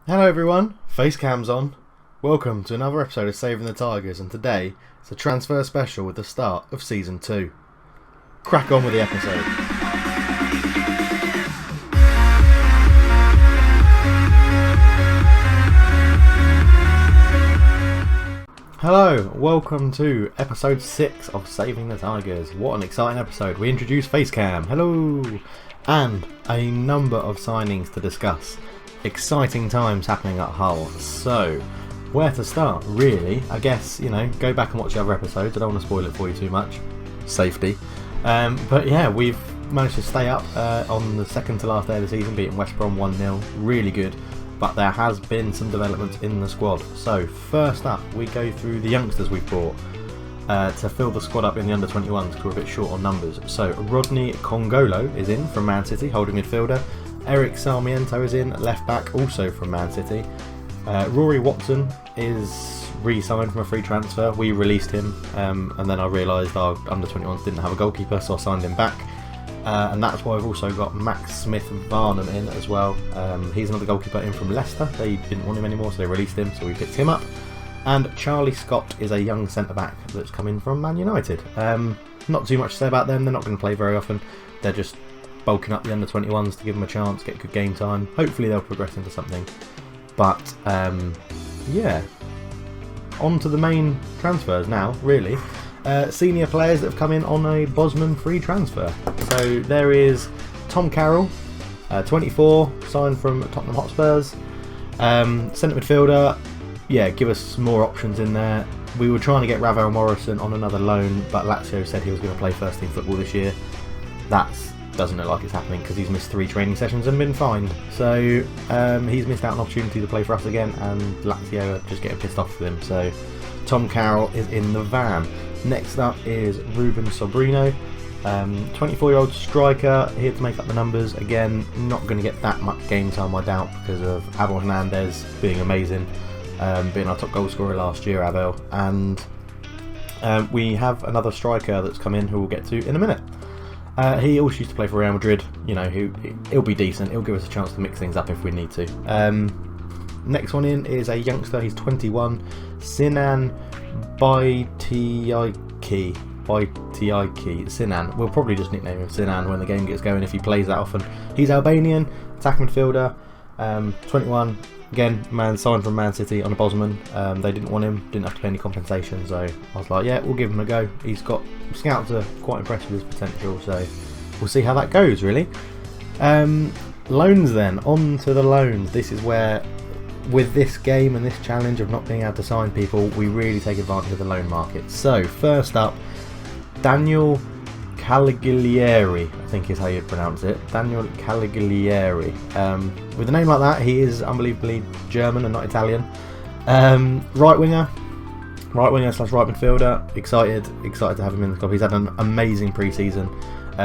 Hello everyone, Facecam's on. Welcome to another episode of Saving the Tigers, and today it's a transfer special with the start of Season 2. Crack on with the episode. Hello, welcome to episode 6 of Saving the Tigers. What an exciting episode. We introduce Facecam, hello, and a number of signings to discuss. Exciting times happening at Hull. So, where to start, really? I guess, go back and watch the other episodes. I don't want to spoil it for you too much. Safety. But yeah, we've managed to stay up on the second to last day of the season, beating West Brom 1-0. Really good. But there has been some developments in the squad. So, first up, we go through the youngsters we've brought to fill the squad up in the under-21s because we're a bit short on numbers. So, Rodney Congolo is in from Man City, holding midfielder. Eric Sarmiento is in, left back, also from Man City. Rory Watson is re-signed from a free transfer. We released him, and then I realised our under-21s didn't have a goalkeeper, so I signed him back. And that's why I've also got Max Smith-Varnum in as well. He's another goalkeeper in from Leicester. They didn't want him anymore, so they released him, so we picked him up. And Charlie Scott is a young centre-back that's come in from Man United. Not too much to say about them. They're not going to play very often. They're just bulking up the under-21s to give them a chance, get good game time. Hopefully they'll progress into something. But, yeah. On to the main transfers now, really. Senior players that have come in on a Bosman free transfer. So there is Tom Carroll, 24, signed from Tottenham Hotspurs. Centre midfielder, yeah, give us some more options in there. We were trying to get Ravel Morrison on another loan, but Lazio said he was going to play first team football this year. That doesn't look like it's happening because he's missed 3 training sessions and been fined. So he's missed out an opportunity to play for us again, and Lazio are just getting pissed off with him. So Tom Carroll is in the van. Next up is Ruben Sobrino, 24-year-old striker, here to make up the numbers. Again, not going to get that much game time, I doubt, because of Abel Hernandez being amazing, being our top goal scorer last year, Abel. And we have another striker that's come in who we'll get to in a minute. He also used to play for Real Madrid. He'll be decent. He'll give us a chance to mix things up if we need to. Next one in is a youngster. He's 21, Sinan Baitiaiki. Sinan. We'll probably just nickname him Sinan when the game gets going if he plays that often. He's Albanian, attacking midfielder, 21. Again, man signed from Man City on a Bosman. They didn't want him, didn't have to pay any compensation, so I was like, yeah, we'll give him a go. Scouts are quite impressed with his potential, so we'll see how that goes, really. Loans then, on to the loans. This is where, with this game and this challenge of not being able to sign people, we really take advantage of the loan market. So, first up, Daniel Caligieri, I think is how you'd pronounce it. Daniel Caligieri. With a name like that, he is unbelievably German and not Italian. Right winger / right midfielder. Excited to have him in the club. He's had an amazing pre-season.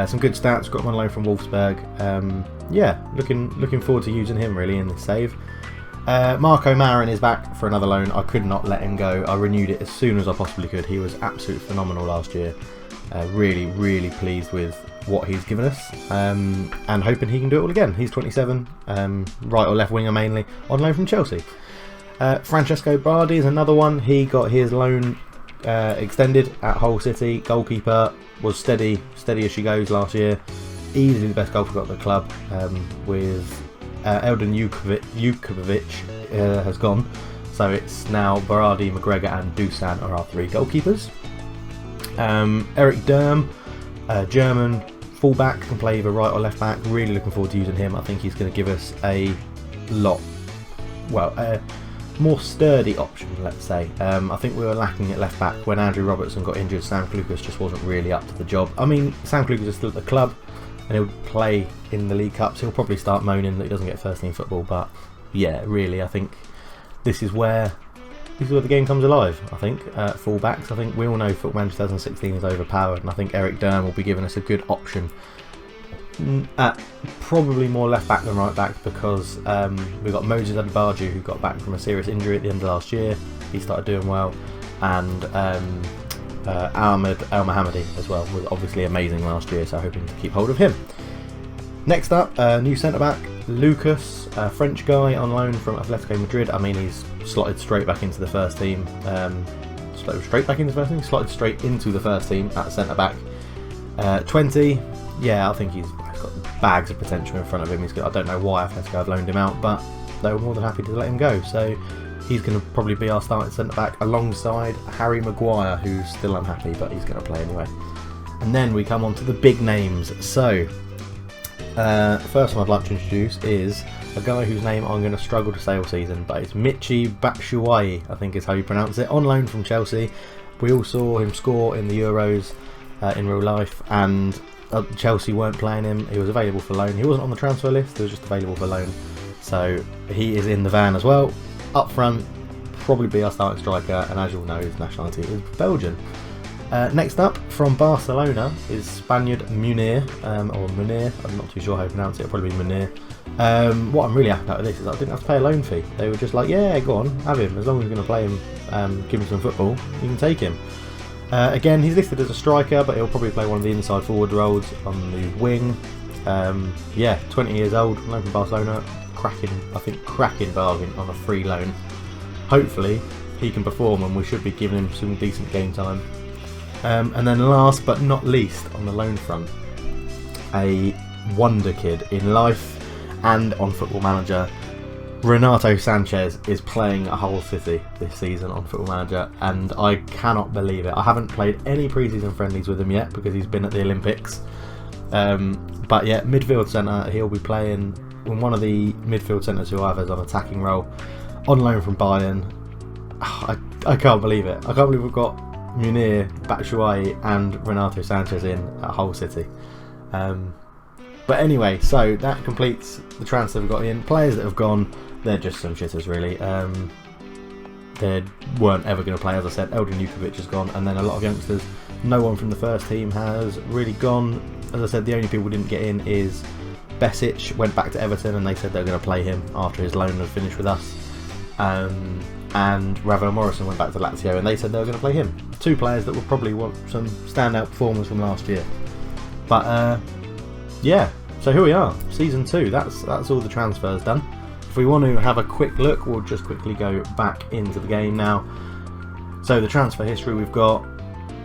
Some good stats. Got him on loan from Wolfsburg. Yeah, looking forward to using him really in the save. Marco Marin is back for another loan. I could not let him go. I renewed it as soon as I possibly could. He was absolutely phenomenal last year. Really pleased with what he's given us, and hoping he can do it all again. He's 27, right or left winger mainly, on loan from Chelsea. Francesco Bardi is another one. He got his loan extended at Hull City. Goalkeeper, was steady as she goes last year. Easily the best goalkeeper at the club, with Eldon Jukovic has gone. So it's now Baradi, McGregor and Dusan are our 3 goalkeepers. Eric Durm, German fullback, can play either right or left back. Really looking forward to using him. I think he's going to give us a more sturdy option, let's say. I think we were lacking at left back when Andrew Robertson got injured. Sam Klukas just wasn't really up to the job. I mean, Sam Klukas is still at the club and he'll play in the League Cups. He'll probably start moaning that he doesn't get first team football, but yeah, really, I think this is where the game comes alive. I think fullbacks. I think we all know Football 2016 is overpowered, and I think Eric Durm will be giving us a good option at probably more left back than right back, because we've got Moses Adibaju, who got back from a serious injury at the end of last year. He started doing well, and Ahmed El Mohammadi as well was obviously amazing last year, so hoping to keep hold of him. Next up, new centre back, Lucas, a French guy on loan from Atletico Madrid. I mean, he's slotted straight back into the first team. Slotted straight into the first team at centre back. 20. Yeah, I think he's got bags of potential in front of him. I don't know why Atletico have loaned him out, but they were more than happy to let him go. So he's going to probably be our starting centre back alongside Harry Maguire, who's still unhappy, but he's going to play anyway. And then we come on to the big names. So first one I'd like to introduce is a guy whose name I'm going to struggle to say all season, but it's Michy Batshuayi, I think is how you pronounce it, on loan from Chelsea. We all saw him score in the Euros in real life, and Chelsea weren't playing him. He was available for loan. He wasn't on the transfer list, he was just available for loan. So he is in the van as well. Up front, probably be our starting striker, and as you'll know, his nationality is Belgian. Next up, from Barcelona, is Spaniard Munir, or Munir, I'm not too sure how you pronounce it, it'll probably be Munir. What I'm really happy about with this is that I didn't have to pay a loan fee. They were just like, yeah, go on, have him, as long as you're going to play him, give him some football, you can take him. Again, he's listed as a striker, but he'll probably play one of the inside forward roles on the wing. 20 years old, loan from Barcelona, cracking bargain on a free loan. Hopefully he can perform, and we should be giving him some decent game time. And then last but not least, on the loan front, a wonder kid in life and on Football Manager. Renato Sanchez is playing a whole city this season on Football Manager, and I cannot believe it. I haven't played any pre-season friendlies with him yet because he's been at the Olympics. But yeah, midfield centre, he'll be playing in one of the midfield centres who I have as an attacking role, on loan from Bayern. I can't believe it. I can't believe we've got Munir, Batshuayi and Renato Sanchez in at Hull City. But anyway, so that completes the transfer we've got in. Players that have gone, they're just some shitters really. They weren't ever going to play, as I said. Eldin Jukovic has gone, and then a lot of youngsters. No one from the first team has really gone. As I said, the only people who didn't get in is Besic, went back to Everton, and they said they were going to play him after his loan had finished with us. And Ravel Morrison went back to Lazio, and they said they were going to play him. Two players that will probably want some standout performers from last year. But yeah, so here we are, season 2. That's all the transfers done. If we want to have a quick look, we'll just quickly go back into the game now. So the transfer history we've got,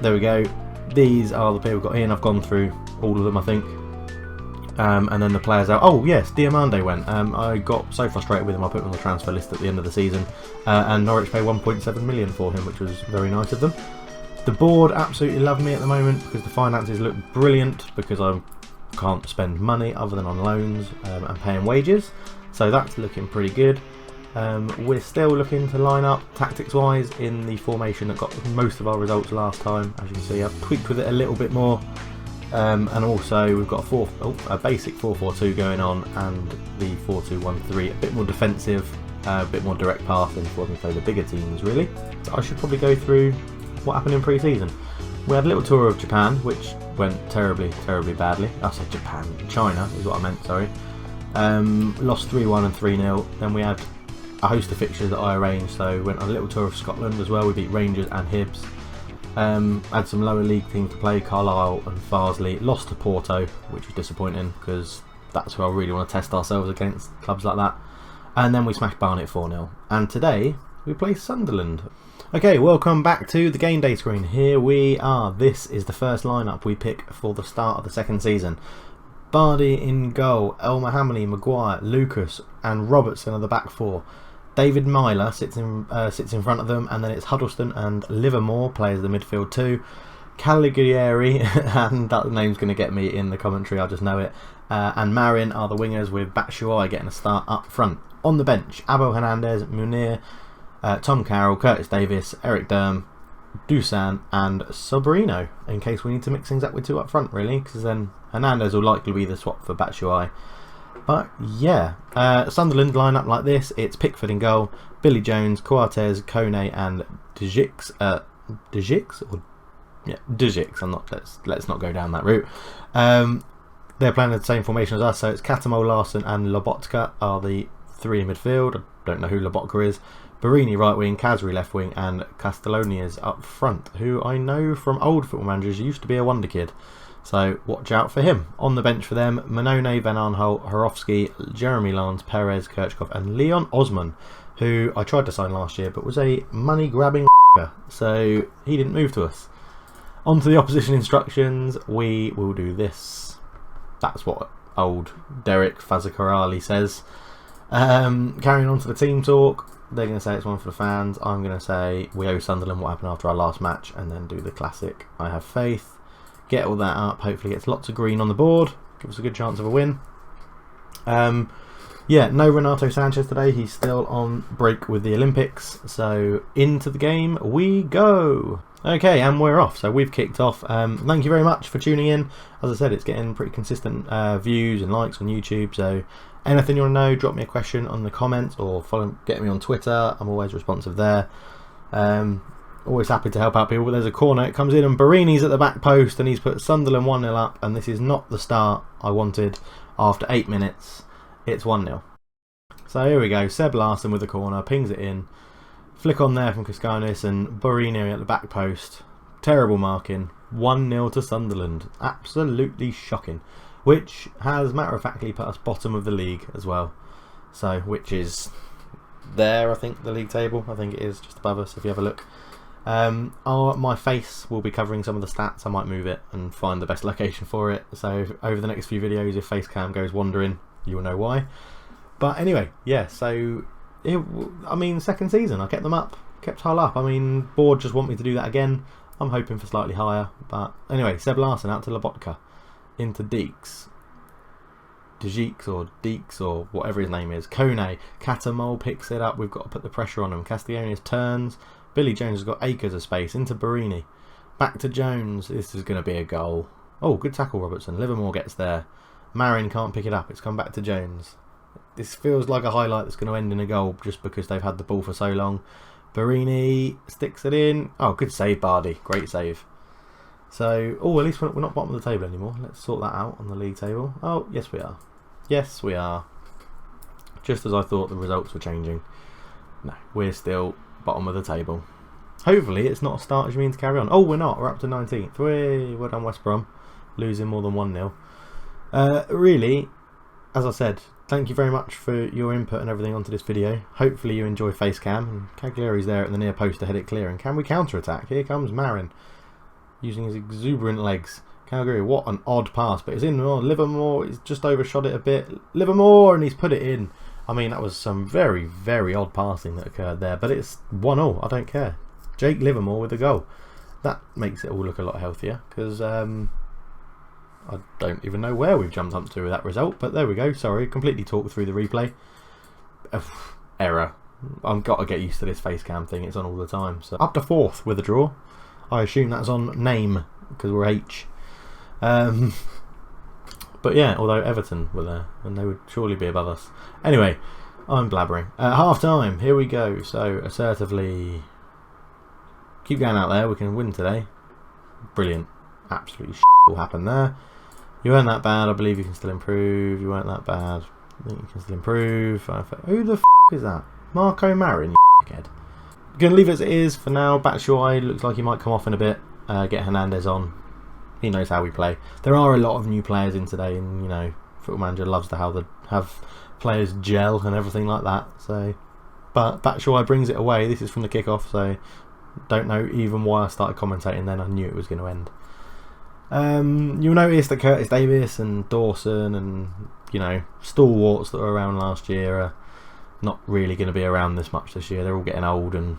there we go. These are the people we've got in. I've gone through all of them, I think. And then the players out. Oh yes, Diamande went. I got so frustrated with him, I put him on the transfer list at the end of the season. And Norwich paid 1.7 million for him, which was very nice of them. The board absolutely love me at the moment because the finances look brilliant, because I can't spend money other than on loans and paying wages. So that's looking pretty good. We're still looking to line up tactics wise in the formation that got most of our results last time. As you can see, I've tweaked with it a little bit more. And also we've got a basic 4-4-2 going on, and the 4-2-1-3, a bit more defensive, a bit more direct passing for them to play the bigger teams really. So I should probably go through what happened in pre-season. We had a little tour of Japan, which went terribly badly. I said Japan, China is what I meant, sorry. Lost 3-1 and 3-0. Then we had a host of fixtures that I arranged, so went on a little tour of Scotland as well. We beat Rangers and Hibs. Had some lower league teams to play, Carlisle and Farsley. Lost to Porto, which was disappointing because that's who I really want to test ourselves against, clubs like that. And then we smashed Barnet 4-0. And today we play Sunderland. Okay, welcome back to the game day screen. Here we are. This is the first lineup we pick for the start of the second season. Bardi in goal, El Mohammadi, Maguire, Lucas and Robertson are the back four. David Myler sits in front of them, and then it's Huddleston and Livermore plays the midfield too. Caligari, and that name's going to get me in the commentary, I just know it, and Marin are the wingers, with Batshuayi getting a start up front. On the bench, Abel Hernandez, Munir, Tom Carroll, Curtis Davis, Eric Durham, Dusan and Sobrino, in case we need to mix things up with two up front really, because then Hernandez will likely be the swap for Batshuayi. But yeah, Sunderland line up like this. It's Pickford in goal, Billy Jones, Coates, Kone and Dejix. I'm not. Let's not go down that route. They're playing the same formation as us, so it's Catamo, Larson and Lobotka are the three in midfield. I don't know who Lobotka is. Barini right wing, Kazri left wing and Castelloni's up front, who I know from old Football Managers used to be a wonder kid. So watch out for him. On the bench for them, Manone, Van Arnholt, Horovsky, Jeremy Lance, Perez, Kirchhoff and Leon Osman, who I tried to sign last year but was a money grabbing so he didn't move to us. On to the opposition instructions. We will do this. That's what old Derek Fazakarali says. Carrying on to the team talk. They're going to say it's one for the fans. I'm going to say we owe Sunderland what happened after our last match, and then do the classic I have faith. Get all that up. Hopefully gets lots of green on the board. Give us a good chance of a win. Yeah, no Renato Sanchez today. He's still on break with the Olympics. So into the game we go. Okay, and we're off. So we've kicked off. Thank you very much for tuning in. As I said, it's getting pretty consistent views and likes on YouTube. So anything you want to know, drop me a question on the comments or get me on Twitter. I'm always responsive there. Always happy to help out people. But there's a corner. It comes in and Barini's at the back post and he's put Sunderland 1-0 up. And this is not the start I wanted after 8 minutes. It's 1-0. So here we go. Seb Larson with the corner. Pings it in. Flick on there from Kaskanis and Barini at the back post. Terrible marking. 1-0 to Sunderland. Absolutely shocking. Which has matter-of-factly put us bottom of the league as well. So, which is there, I think, the league table. I think it is just above us if you have a look. My face will be covering some of the stats. I might move it and find the best location for it. So over the next few videos, if Facecam goes wandering, you will know why. But anyway, yeah, so I mean, second season, I kept them up, kept Hull up. I mean, board just want me to do that again. I'm hoping for slightly higher. But anyway, Seb Larson out to Lobotka, into Deeks. Dejeeks or Deeks or whatever his name is. Kone, Catamol picks it up. We've got to put the pressure on him. Castellanos turns. Billy Jones has got acres of space. Into Barini. Back to Jones. This is going to be a goal. Oh, good tackle, Robertson. Livermore gets there. Marin can't pick it up. It's come back to Jones. This feels like a highlight that's going to end in a goal just because they've had the ball for so long. Barini sticks it in. Oh, good save, Bardi. Great save. So, oh, at least we're not bottom of the table anymore. Let's sort that out on the league table. Oh, yes we are. Yes we are. Just as I thought the results were changing. No, we're still bottom of the table. Hopefully it's not a start as you mean to carry on. Oh, we're not. We're up to 19th. We're done West Brom. Losing more than 1-0. Really, as I said, thank you very much for your input and everything onto this video. Hopefully you enjoy Facecam. And Cagliari's there at the near post to head it clear. And can we counter-attack? Here comes Marin. Using his exuberant legs. Calgary, what an odd pass. But it's in. Oh, Livermore, he's just overshot it a bit. Livermore, and he's put it in. I mean, that was some very, very odd passing that occurred there. But it's 1-0. I don't care. Jake Livermore with the goal. That makes it all look a lot healthier. Because I don't even know where we've jumped up to with that result, but there we go. Sorry, completely talked through the replay. Error. I've got to get used to this Facecam thing. It's on all the time. So up to 4th with a draw. I assume that's on name because we're H. But yeah, although Everton were there and they would surely be above us. Anyway, I'm blabbering. Half time. Here we go. So assertively, keep going out there. We can win today. Brilliant. Absolutely shit will happen there. You weren't that bad. I believe you can still improve. You weren't that bad. I think you can still improve. Who the f is that? Marco Marin, you dickhead. Gonna leave it as it is for now. Batshuayi looks like he might come off in a bit. Get Hernandez on. He knows how we play. There are a lot of new players in today, and you know, Football Manager loves to have players gel and everything like that. So, but Batshuayi brings it away. This is from the kickoff, so don't know even why I started commentating then. I knew it was going to end. You'll notice that Curtis Davis and Dawson and, you know, stalwarts that were around last year are not really going to be around this much this year. They're all getting old and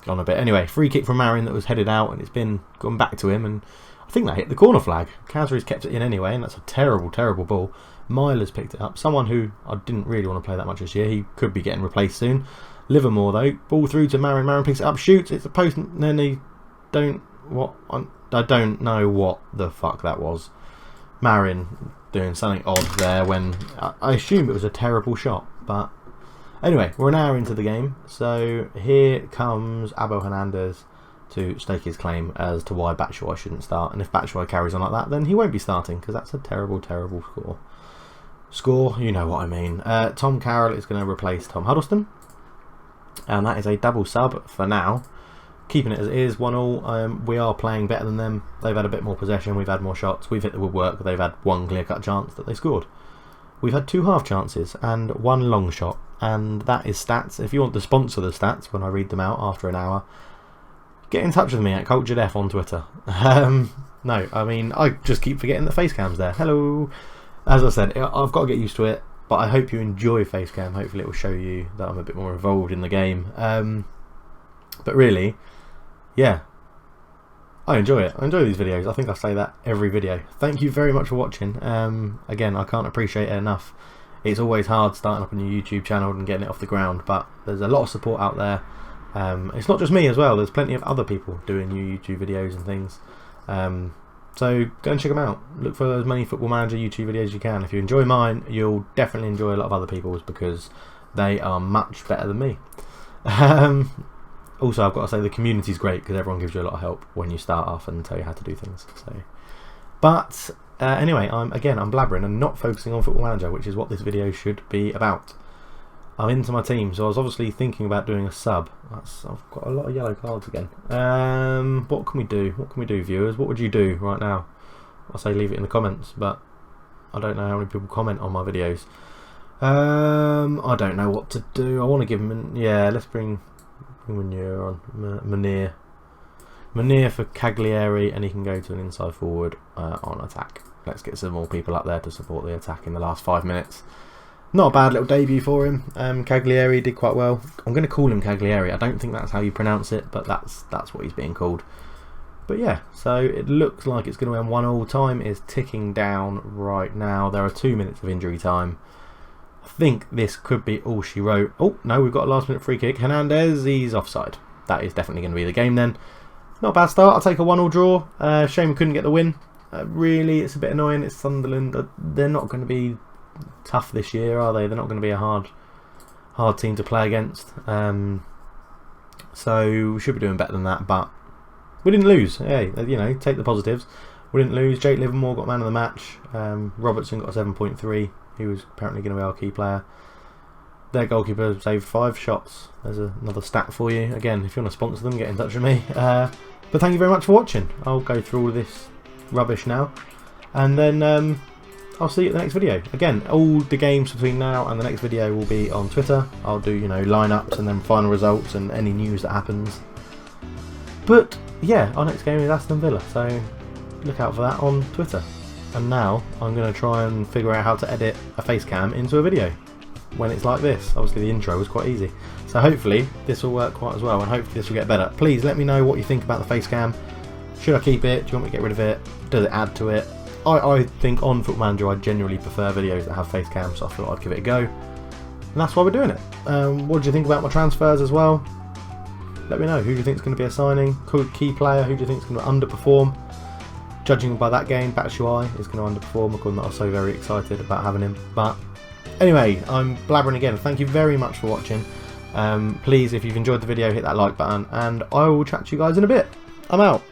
gone a bit. Anyway, free kick from Marin that was headed out and it's been gone back to him, and I think that hit the corner flag. Kazri's kept it in anyway, and that's a terrible, terrible ball. Myler's picked it up. Someone who I didn't really want to play that much this year. He could be getting replaced soon. Livermore though, ball through to Marin. Marin picks it up, shoots. It's a post, and then he don't what. I don't know what the fuck that was. Marin doing something odd there when I assume it was a terrible shot. But anyway, we're an hour into the game. So here comes Abel Hernandez to stake his claim as to why Batshuayi shouldn't start. And if Batshuayi carries on like that, then he won't be starting because that's a terrible, terrible score. You know what I mean. Tom Carroll is going to replace Tom Huddleston. And that is a double sub for now. keeping it as it is, 1-1. We are playing better than them. They've had a bit more possession, we've had more shots, we've hit the woodwork, they've had one clear-cut chance that they scored. We've had 2 half chances and 1 long shot, and that is stats. If you want to sponsor the stats when I read them out after an hour, get in touch with me at CulturedF on Twitter. No, I mean, I just keep forgetting that Facecam's there. Hello! As I said, I've got to get used to it, but I hope you enjoy Facecam. Hopefully it will show you that I'm a bit more involved in the game. But really, yeah, I enjoy it. I enjoy these videos. I think I say that every video. Thank you very much for watching. Again, I can't appreciate it enough. It's always hard starting up a new YouTube channel and getting it off the ground, but there's a lot of support out there. It's not just me as well, there's plenty of other people doing new YouTube videos and things. So go and check them out. Look for as many Football Manager YouTube videos as you can. If you enjoy mine, you'll definitely enjoy a lot of other people's, because they are much better than me. Also, I've got to say the community's great, because everyone gives you a lot of help when you start off and tell you how to do things. But anyway, I'm blabbering and not focusing on Football Manager, which is what this video should be about. I'm into my team, so I was obviously thinking about doing a sub. I've got a lot of yellow cards again. What can we do? What can we do, viewers? What would you do right now? I'll say leave it in the comments, but I don't know how many people comment on my videos. I don't know what to do. I want to give him... Yeah, let's bring Manure on. Manure for Cagliari, and he can go to an inside forward on attack. Let's get some more people up there to support the attack in the last 5 minutes. Not a bad little debut for him. Cagliari did quite well. I'm going to call him Cagliari. I don't think that's how you pronounce it, but that's what he's being called. But yeah, so it looks like it's going to end 1-1. Time is ticking down right now. There are 2 minutes of injury time. I think this could be all she wrote. Oh, no, we've got a last minute free kick. Hernandez, he's offside. That is definitely going to be the game then. Not a bad start. I'll take a 1-1 draw. Shame we couldn't get the win. Really, it's a bit annoying. It's Sunderland. They're not going to be tough this year, are they? They're not going to be a hard team to play against. So we should be doing better than that, but we didn't lose. Hey, you know, take the positives. We didn't lose. Jake Livermore got man of the match. Robertson got a 7.3. He was apparently going to be our key player. Their goalkeeper saved 5 shots. There's another stat for you. Again, if you want to sponsor them, get in touch with me. But thank you very much for watching. I'll go through all of this rubbish now, and then I'll see you at the next video. Again, all the games between now and the next video will be on Twitter. I'll do, you know, lineups and then final results and any news that happens. But yeah, our next game is Aston Villa, so look out for that on Twitter. And now I'm going to try and figure out how to edit a face cam into a video when it's like this. Obviously the intro was quite easy, so hopefully this will work quite as well, and hopefully this will get better. Please let me know what you think about the face cam. Should I keep it? Do you want me to get rid of it? Does it add to it? I think on Football Manager I generally prefer videos that have face cam, so I thought I'd give it a go, and that's why we're doing it. What do you think about my transfers as well? Let me know. Who do you think is going to be a signing? Key player? Who do you think is going to underperform? Judging by that game, SortitoutSI is going to underperform. I'm not so very excited about having him. But anyway, I'm blabbering again. Thank you very much for watching. Please, if you've enjoyed the video, hit that like button, and I will chat to you guys in a bit. I'm out.